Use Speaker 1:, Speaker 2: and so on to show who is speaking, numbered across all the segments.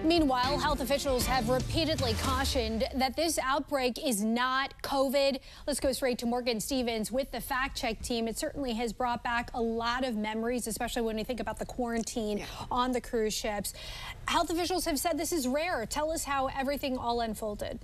Speaker 1: Meanwhile, health officials have repeatedly cautioned that this outbreak is not COVID. Let's go straight to Morgan Stevens with the fact check team. It certainly has brought back a lot of memories, especially when we think about the quarantine on the cruise ships. Health officials have said this is rare. Tell us how everything all unfolded.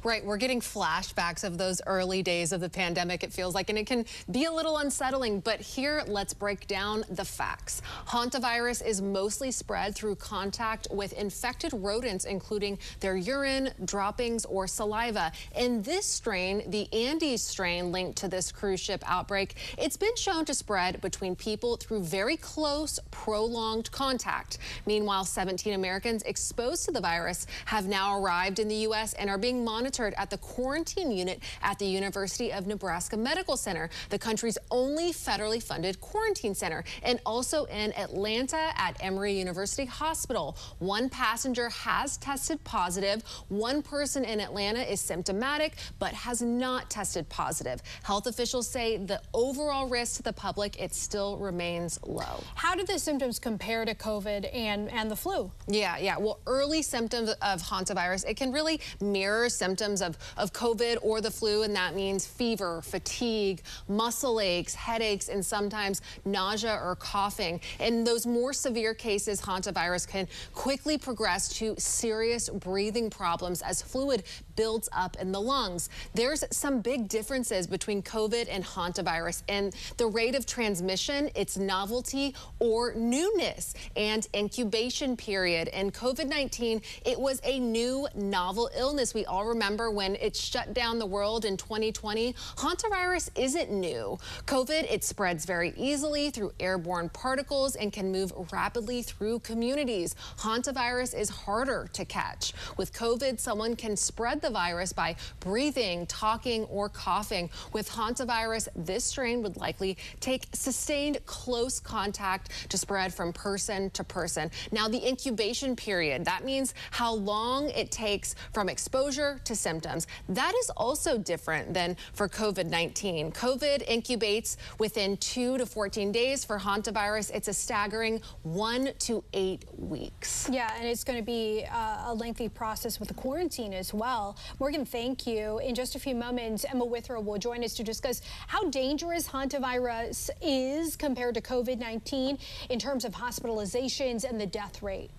Speaker 2: Right, we're getting flashbacks of those early days of the pandemic, it feels like, and it can be a little unsettling, but here, let's break down the facts. Hantavirus is mostly spread through contact with infected rodents, including their urine, droppings, or saliva. And this strain, the Andes strain linked to this cruise ship outbreak, it's been shown to spread between people through very close, prolonged contact. Meanwhile, 17 Americans exposed to the virus have now arrived in the U.S. and are being monitored at the quarantine unit at the University of Nebraska Medical Center, the country's only federally funded quarantine center, and also in Atlanta at Emory University Hospital. One passenger has tested positive. One person in Atlanta is symptomatic but has not tested positive. Health officials say the overall risk to the public, it still remains low.
Speaker 1: How do the symptoms compare to COVID and the flu?
Speaker 2: Yeah. Well, early symptoms of hantavirus, it can really mirror symptoms of COVID or the flu, and that means fever, fatigue, muscle aches, headaches, and sometimes nausea or coughing. In those more severe cases, hantavirus can quickly progress to serious breathing problems as fluid builds up in the lungs. There's some big differences between COVID and hantavirus and the rate of transmission, its novelty or newness, and incubation period. And COVID-19, it was a new novel illness. We all remember when it shut down the world in 2020. Hantavirus isn't new. COVID, it spreads very easily through airborne particles and can move rapidly through communities. Hantavirus is harder to catch. With COVID, someone can spread the virus by breathing, talking, or coughing. With hantavirus, this strain would likely take sustained close contact to spread from person to person. Now, the incubation period, that means how long it takes from exposure to symptoms. That is also different than for COVID-19. COVID incubates within 2 to 14 days. For hantavirus, it's a staggering 1 to 8 weeks.
Speaker 1: Yeah, and it's going to be a lengthy process with the quarantine as well. Morgan, thank you. In just a few moments, Emma Withrow will join us to discuss how dangerous hantavirus is compared to COVID-19 in terms of hospitalizations and the death rate.